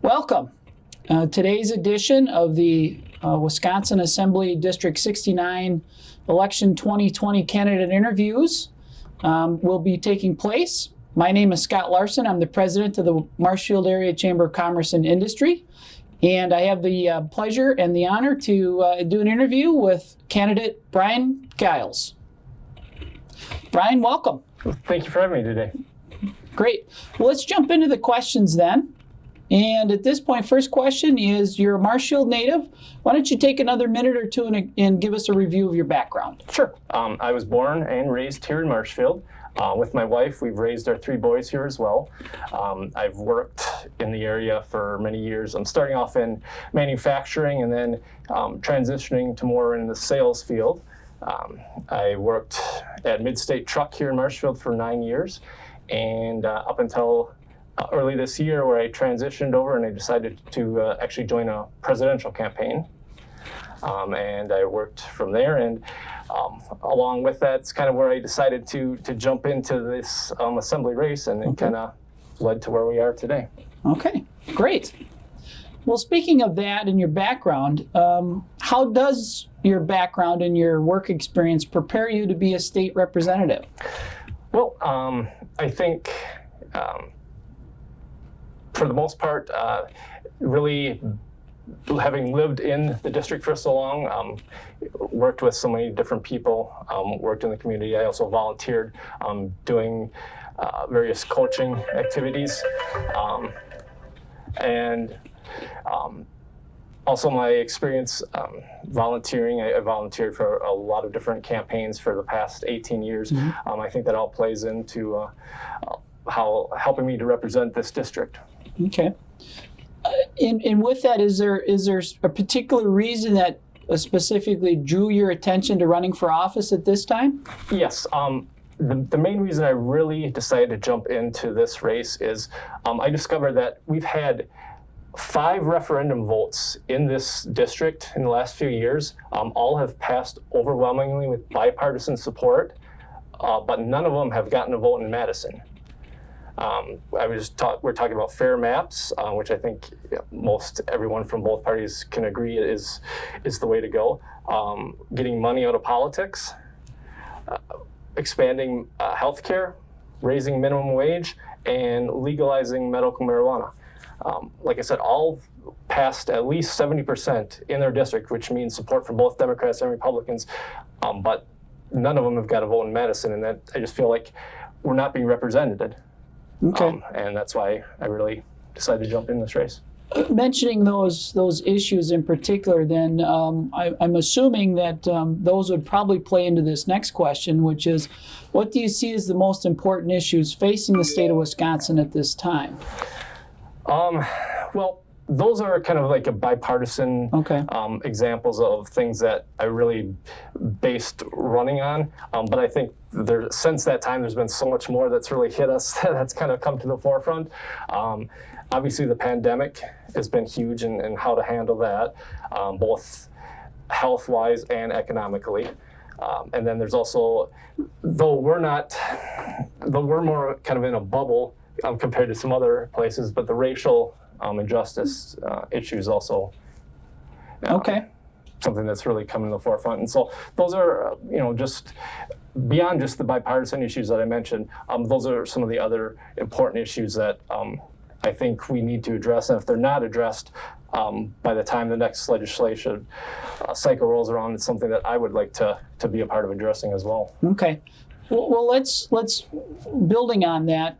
Welcome. Today's edition of the Wisconsin Assembly District 69 Election 2020 candidate interviews will be taking place. My name is Scott Larson. I'm the president of the Marshfield Area Chamber of Commerce and Industry. And I have the pleasure and the honor to do an interview with candidate Brian Giles. Brian, welcome. Thank you for having me today. Great. Well, let's jump into the questions then. And at this point, first question is, you're a Marshfield native. Why don't you take another minute or two and give us a review of your background? Sure. I was born and raised here in Marshfield. With my wife, we've raised our 3 boys here as well. I've worked in the area for many years. I'm starting off in manufacturing and then transitioning to more in the sales field. I worked at Midstate Truck here in Marshfield for 9 years, and up until early this year, where I transitioned over and I decided to actually join a presidential campaign. And I worked from there, and along with that, it's kind of where I decided to jump into this assembly race, and it kind of led to where we are today. Okay, great. Well, speaking of that and your background, how does your background and your work experience prepare you to be a state representative? Well, I think for the most part, really having lived in the district for so long, worked with so many different people, worked in the community. I also volunteered doing various coaching activities. And also my experience volunteering, I volunteered for a lot of different campaigns for the past 18 years. Mm-hmm. I think that all plays into how helping me to represent this district. Okay. And with that, is there a particular reason that specifically drew your attention to running for office at this time? Yes. The main reason I really decided to jump into this race is I discovered that we've had 5 referendum votes in this district in the last few years. All have passed overwhelmingly with bipartisan support, but none of them have gotten a vote in Madison. We're talking about fair maps, which I think most everyone from both parties can agree is the way to go. Getting money out of politics, expanding healthcare, raising minimum wage, and legalizing medical marijuana. Like I said, all passed at least 70% in their district, which means support from both Democrats and Republicans, but none of them have got a vote in Madison, and that I just feel like we're not being represented. Okay. And that's why I really decided to jump in this race. Mentioning those issues in particular, then I'm assuming that those would probably play into this next question, which is, what do you see as the most important issues facing the state of Wisconsin at this time? Well, those are kind of like a bipartisan examples of things that I really based running on. But I think since that time, there's been so much more that's really hit us that's kind of come to the forefront. Obviously, the pandemic has been huge in how to handle that, both health-wise and economically. And then there's also, though we're more kind of in a bubble compared to some other places, but the racial injustice issues also something that's really coming to the forefront. And so those are, just beyond just the bipartisan issues that I mentioned, those are some of the other important issues that I think we need to address. And if they're not addressed by the time the next legislation cycle rolls around, it's something that I would like to be a part of addressing as well. Okay. Well, let's building on that.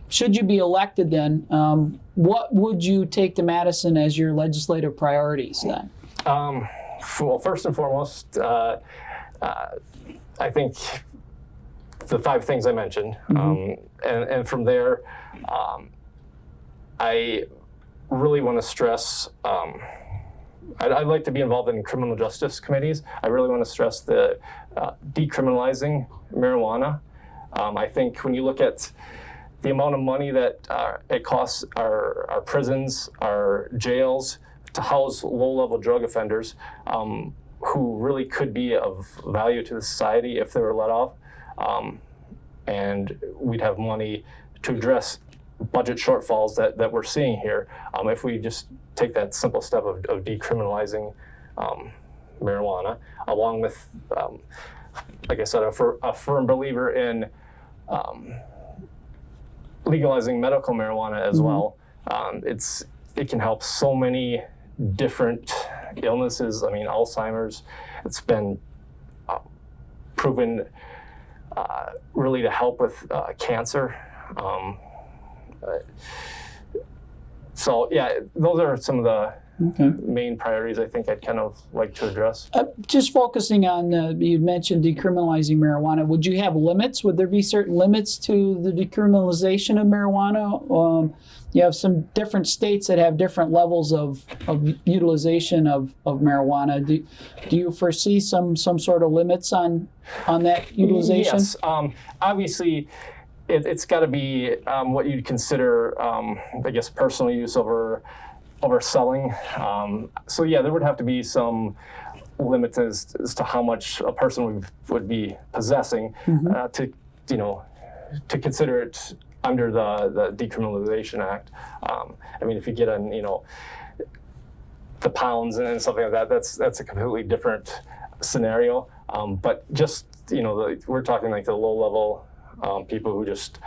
Should you be elected then, what would you take to Madison as your legislative priorities then? Well, first and foremost, I think the 5 things I mentioned. And from there, I really want to stress, I'd like to be involved in criminal justice committees. I really want to stress the decriminalizing marijuana. I think when you look at the amount of money that it costs our prisons, our jails, to house low-level drug offenders who really could be of value to the society if they were let off. And we'd have money to address budget shortfalls that we're seeing here. If we just take that simple step of decriminalizing marijuana, along with, like I said, a firm believer in legalizing medical marijuana as well. It can help so many different illnesses. I mean, Alzheimer's, it's been proven really to help with cancer. So yeah, those are some of the main priorities I think I'd kind of like to address. Just focusing on, you mentioned decriminalizing marijuana. Would you have limits? Would there be certain limits to the decriminalization of marijuana? You have some different states that have different levels of utilization of marijuana. Do you foresee some sort of limits on that utilization? Yes. Obviously, it's got to be what you'd consider, I guess, personal use over selling. So yeah, there would have to be some limits as to how much a person would be possessing to consider it under the Decriminalization Act. I mean, if you get on, the pounds and something like that, that's a completely different scenario. But just, we're talking like the low level people who just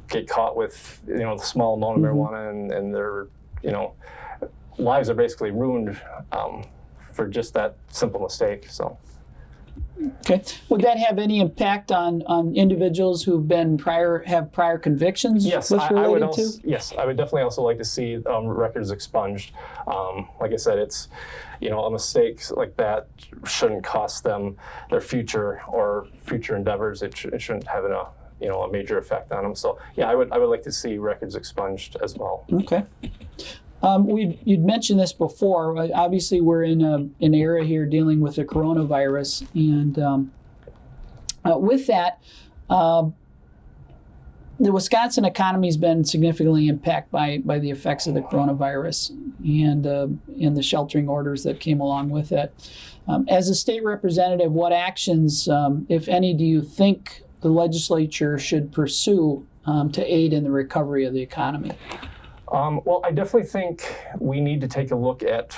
get caught with, the small amount of marijuana and their, lives are basically ruined for just that simple mistake. So. Okay. Would that have any impact on individuals who've been have prior convictions? Yes, I would also, yes, I would definitely also like to see records expunged. Like I said, it's, a mistake like that shouldn't cost them their future or future endeavors. It shouldn't have a major effect on them. So yeah, I would like to see records expunged as well. Okay. You'd mentioned this before. Obviously, we're in an era here dealing with the coronavirus, and with that, the Wisconsin economy has been significantly impacted by the effects of the coronavirus and the sheltering orders that came along with it. As a state representative, what actions, if any, do you think the legislature should pursue to aid in the recovery of the economy? Well, I definitely think we need to take a look at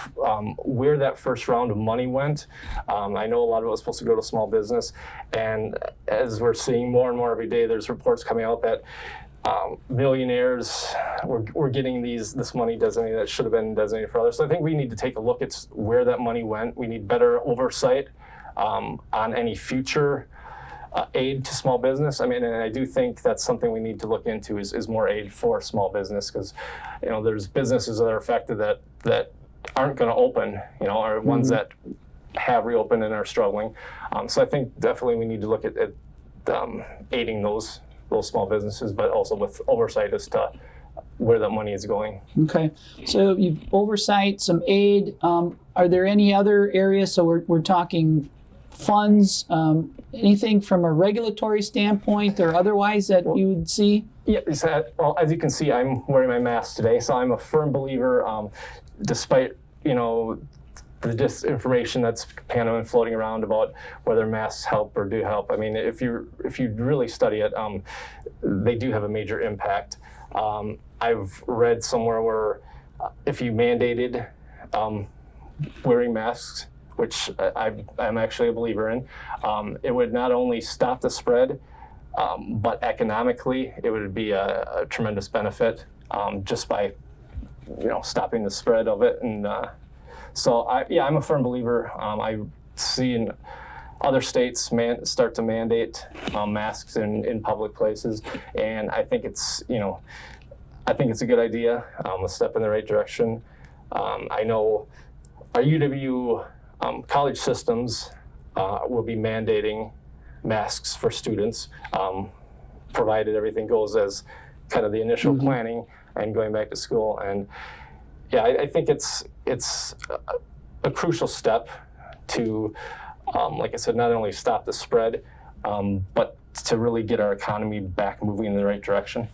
where that first round of money went. I know a lot of it was supposed to go to small business, and as we're seeing more and more every day, there's reports coming out that millionaires were getting this money designated that should have been designated for others. So I think we need to take a look at where that money went. We need better oversight on any future aid to small business. I mean, and I do think that's something we need to look into is more aid for small business, because there's businesses that are affected that aren't going to open, or ones that have reopened and are struggling. So I think definitely we need to look at aiding those small businesses, but also with oversight as to where that money is going. Okay, so you've oversight, some aid. Are there any other areas? So we're talking funds, anything from a regulatory standpoint or otherwise that you would see? Yeah, well, as you can see, I'm wearing my mask today, so I'm a firm believer, despite, the disinformation that's kind of floating around about whether masks help or do help. I mean, if you really study it, they do have a major impact. I've read somewhere where if you mandated wearing masks, which I'm actually a believer in, it would not only stop the spread, but economically it would be a tremendous benefit just by stopping the spread of it. And so I'm a firm believer. I see in other states start to mandate masks in public places, and I think it's a good idea, a step in the right direction. I know our UW college systems will be mandating masks for students, provided everything goes as kind of the initial planning and going back to school. And yeah, I think it's a crucial step to, like I said, not only stop the spread, but to really get our economy back moving in the right direction.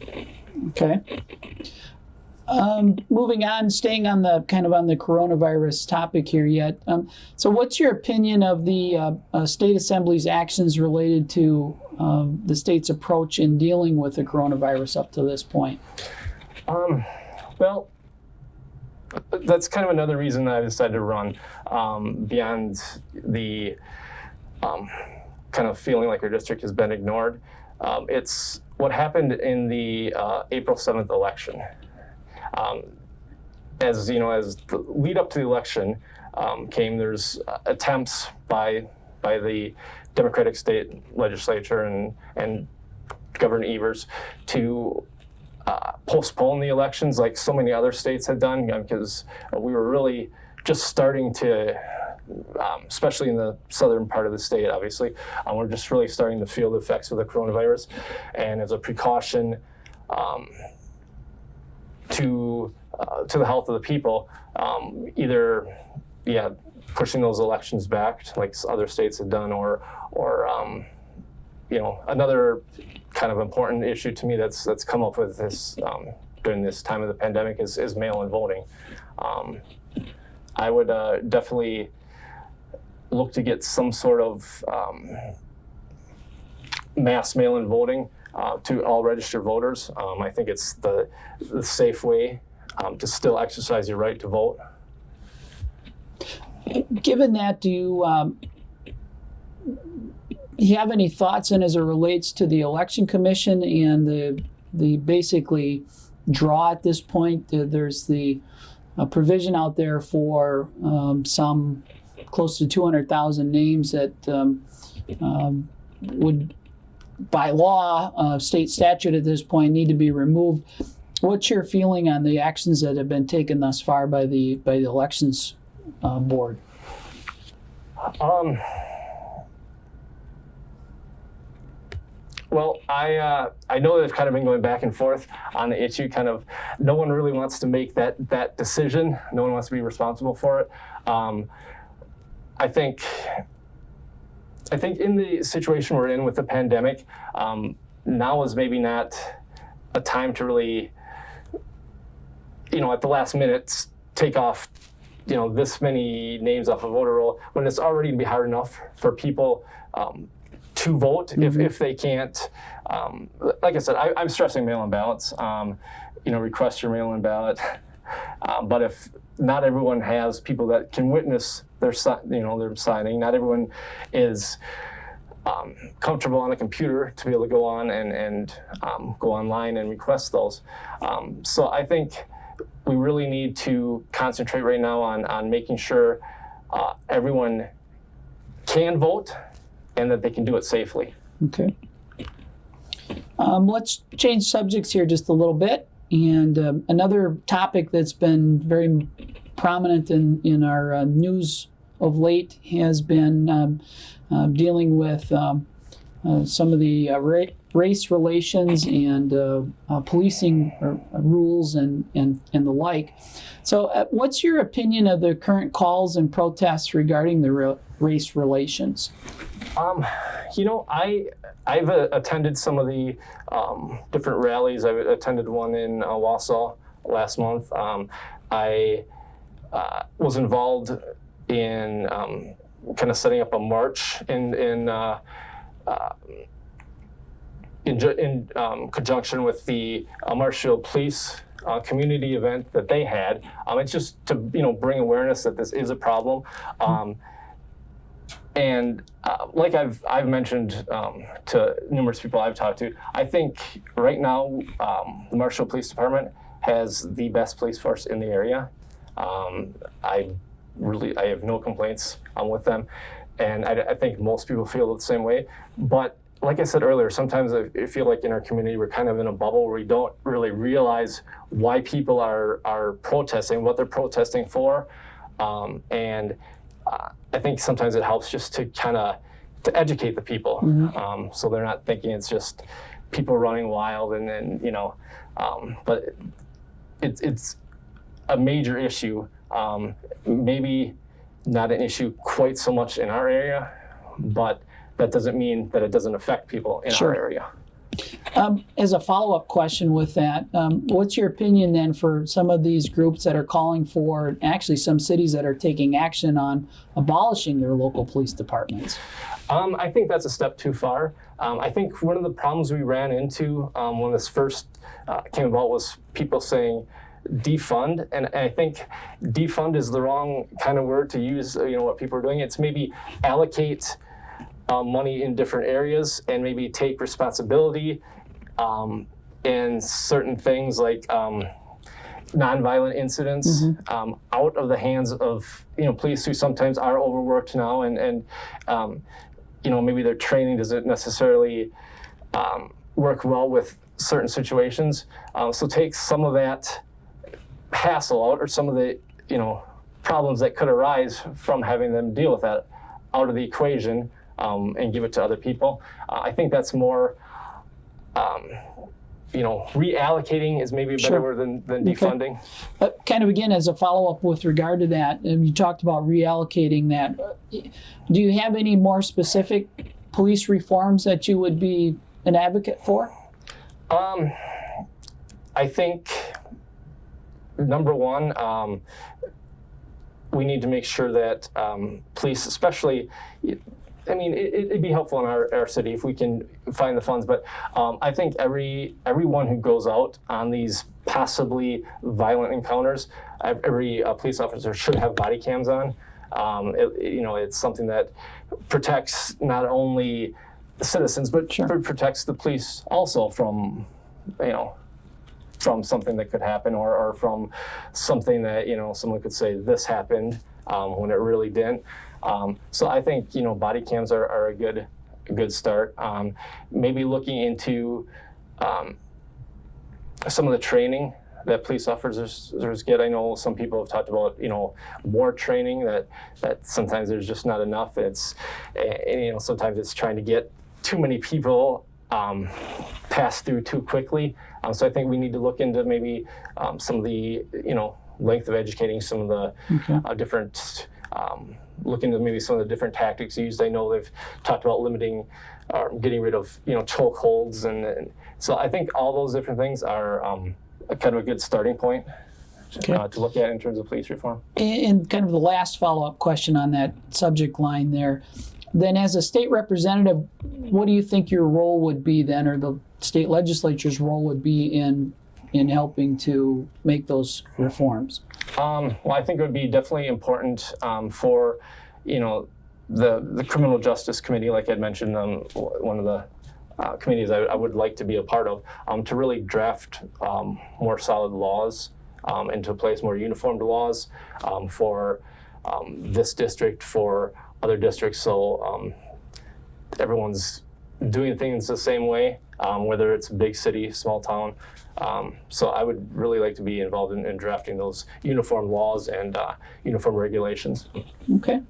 Okay. Moving on, staying on the kind of on the coronavirus topic here yet. So what's your opinion of the state assembly's actions related to the state's approach in dealing with the coronavirus up to this point? Well, that's kind of another reason that I decided to run, beyond the kind of feeling like our district has been ignored. It's what happened in the April 7th election. As you know, as the lead up to the election came, there's attempts by the Democratic state legislature and Governor Evers to postpone the elections, like so many other states had done, because we were really just starting to, especially in the southern part of the state, obviously, we're just really starting to feel the effects of the coronavirus, and as a precaution to the health of the people, either pushing those elections back like other states have done, or another kind of important issue to me that's come up with this during this time of the pandemic is mail-in voting. I would definitely look to get some sort of mass mail-in voting to all registered voters. I think it's the safe way to still exercise your right to vote. Given that, do you have any thoughts in as it relates to the election commission and the basically draw at this point? There's the provision out there for some close to 200,000 names that would, by law, state statute at this point, need to be removed. What's your feeling on the actions that have been taken thus far by the elections board? Well, I know they've kind of been going back and forth on the issue. Kind of, no one really wants to make that decision. No one wants to be responsible for it. I think in the situation we're in with the pandemic, now is maybe not a time to really, at the last minute, take off, this many names off a voter roll, when it's already gonna be hard enough for people to vote if they can't. Like I said, I'm stressing mail-in ballots. Request your mail-in ballot. But if not everyone has people that can witness their signing, not everyone is comfortable on a computer to be able to go on and go online and request those. So I think we really need to concentrate right now on making sure everyone can vote and that they can do it safely. Okay. Let's change subjects here just a little bit. And another topic that's been very prominent in our news of late has been dealing with some of the race relations and policing rules and the like. So what's your opinion of the current calls and protests regarding the race relations? I've attended some of the different rallies. I've attended one in Wausau last month. I was involved in kind of setting up a march in conjunction with the Marshfield Police community event that they had. It's just to bring awareness that this is a problem. And like I've mentioned to numerous people I've talked to, I think right now the Marshall Police Department has the best police force in the area. I have no complaints with them, and I think most people feel the same way. But like I said earlier, sometimes I feel like in our community we're kind of in a bubble where we don't really realize why people are protesting, what they're protesting for, and I think sometimes it helps just to kind of educate the people, so they're not thinking it's just people running wild and then but it's a major issue. Maybe not an issue quite so much in our area, but that doesn't mean that it doesn't affect people in our area. As a follow-up question with that, what's your opinion then for some of these groups that are calling for, actually some cities that are taking action on abolishing their local police departments? I think that's a step too far. I think one of the problems we ran into when this first came about was people saying defund, and I think defund is the wrong kind of word to use. What people are doing, it's maybe allocate money in different areas and maybe take responsibility in certain things like nonviolent incidents out of the hands of police who sometimes are overworked now, and maybe their training doesn't necessarily work well with certain situations. So take some of that hassle out, or some of the problems that could arise from having them deal with that out of the equation, and give it to other people. I think that's more, reallocating is maybe a better word than defunding. Kind of again, as a follow-up with regard to that, you talked about reallocating that. Do you have any more specific police reforms that you would be an advocate for? I think, number one, we need to make sure that police, especially, it'd be helpful in our city if we can find the funds, but I think everyone who goes out on these possibly violent encounters, every police officer should have body cams on. It's something that protects not only the citizens, but protects the police also from something that could happen, or from something that someone could say this happened when it really didn't. So I think body cams are a good start. Maybe looking into some of the training that police officers get. I know some people have talked about more training, that sometimes there's just not enough. It's sometimes it's trying to get too many people pass through too quickly. So I think we need to look into maybe some of the length of educating, some of the different. Look into maybe some of the different tactics used. I know they've talked about limiting, getting rid of choke holds, and so I think all those different things are kind of a good starting point to look at in terms of police reform. And kind of the last follow-up question on that subject line there, then as a state representative, what do you think your role would be then, or the state legislature's role would be in helping to make those reforms? Well, I think it would be definitely important for, the Criminal Justice Committee, like I'd mentioned, one of the committees I would like to be a part of, to really draft more solid laws, and to place more uniformed laws for this district, for other districts, so everyone's doing things the same way, whether it's big city, small town. So I would really like to be involved in drafting those uniform laws and uniform regulations. Okay.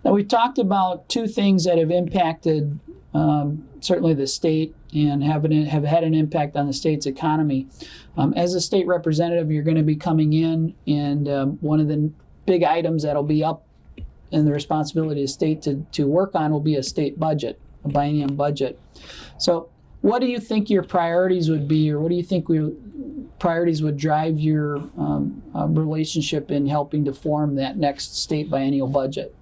Now, we talked about two things that have impacted certainly the state and have had an impact on the state's economy. As a state representative, you're going to be coming in, and one of the big items that'll be up in the responsibility of the state to work on will be a state budget, a biennium budget. So what do you think your priorities would be, or what do you think priorities would drive your relationship in helping to form that next state biennial budget?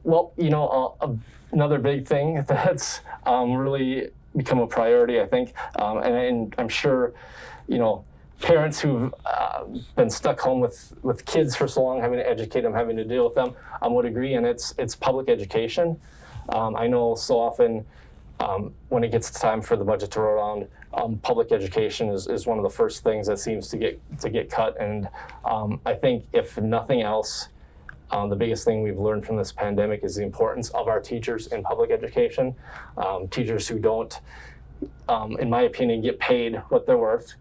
Well, another big thing that's really become a priority, I think, and I'm sure, parents who've been stuck home with kids for so long, having to educate them, having to deal with them, would agree, and it's public education. I know so often when it gets time for the budget to roll around, public education is one of the first things that seems to get cut, and I think if nothing else, the biggest thing we've learned from this pandemic is the importance of our teachers in public education. Teachers who don't, in my opinion, get paid what they're worth.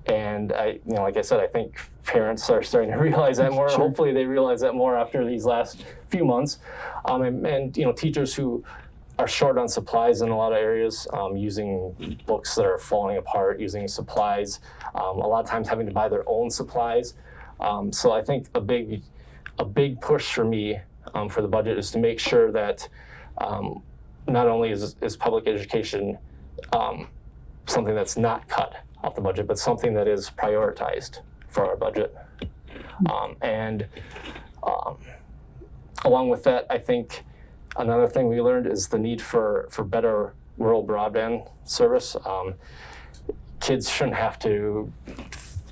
And like I said, I think parents are starting to realize that more. Sure. Hopefully they realize that more after these last few months. And teachers who are short on supplies in a lot of areas, using books that are falling apart, using supplies, a lot of times having to buy their own supplies. So I think a big push for me for the budget is to make sure that not only is public education something that's not cut off the budget, but something that is prioritized for our budget. And along with that, I think another thing we learned is the need for better rural broadband service. Kids shouldn't have to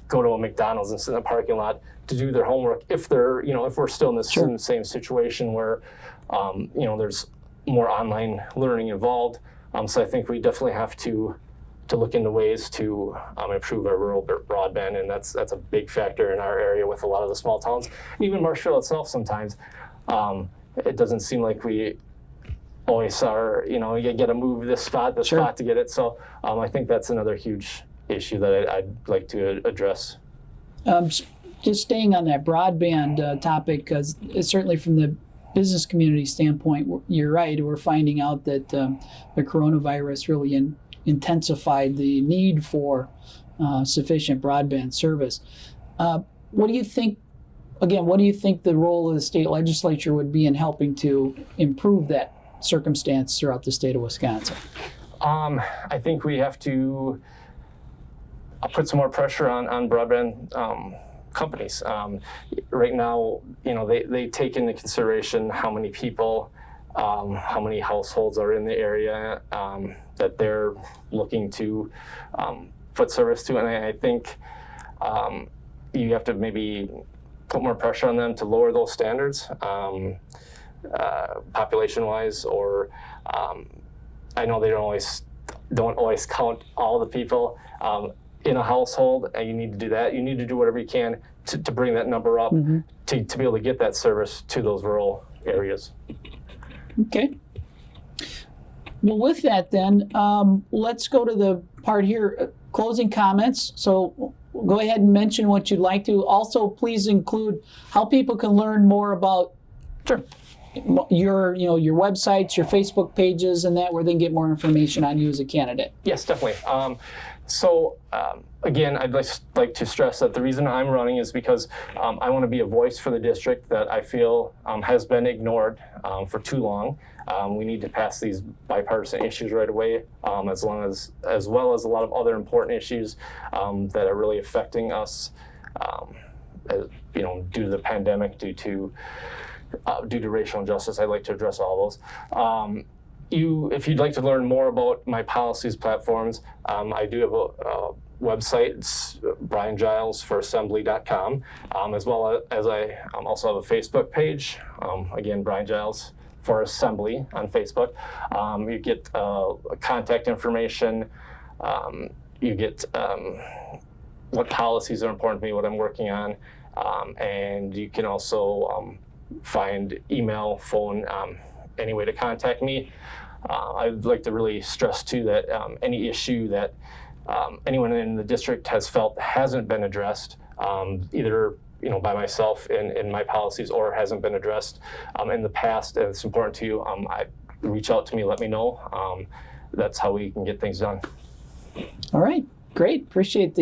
go to a McDonald's and sit in the parking lot to do their homework if they're, if we're still in this same situation where, there's more online learning involved. So I think we definitely have to look into ways to improve our rural broadband, and that's a big factor in our area with a lot of the small towns. Even Marshfield itself sometimes, it doesn't seem like we always are, you got to move this spot to get it. So I think that's another huge issue that I'd like to address. Just staying on that broadband topic, because certainly from the business community standpoint, you're right, we're finding out that the coronavirus really intensified the need for sufficient broadband service. What do you think the role of the state legislature would be in helping to improve that circumstance throughout the state of Wisconsin? I think we have to put some more pressure on broadband companies. Right now, they take into consideration how many people, how many households are in the area that they're looking to put service to, and I think you have to maybe put more pressure on them to lower those standards, population-wise, or I know they don't always count all the people in a household, and you need to do that. You need to do whatever you can to bring that number up to be able to get that service to those rural areas. Okay. Well, with that then, let's go to the part here, closing comments. So go ahead and mention what you'd like to. Also, please include how people can learn more about your websites, your Facebook pages, and that, where they can get more information on you as a candidate. Yes, definitely. Again, I'd like to stress that the reason I'm running is because I want to be a voice for the district that I feel has been ignored for too long. We need to pass these bipartisan issues right away, as well as a lot of other important issues that are really affecting us, due to the pandemic, due to racial injustice. I'd like to address all those. If you'd like to learn more about my policies platforms, I do have a website. It's briangilesforassembly.com, as well as I also have a Facebook page. Again, Brian Giles for Assembly on Facebook. You get contact information. You get what policies are important to me, what I'm working on, and you can also find email, phone, any way to contact me. I'd like to really stress too that any issue that anyone in the district has felt hasn't been addressed, either by myself in my policies, or hasn't been addressed in the past, and it's important to you, reach out to me, let me know. That's how we can get things done. All right, great. Appreciate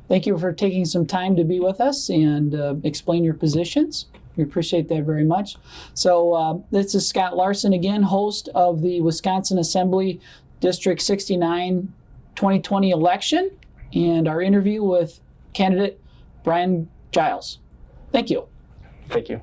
thank you for taking some time to be with us and explain your positions. We appreciate that very much. So this is Scott Larson again, host of the Wisconsin Assembly District 69 2020 election, and our interview with candidate Brian Giles. Thank you. Thank you.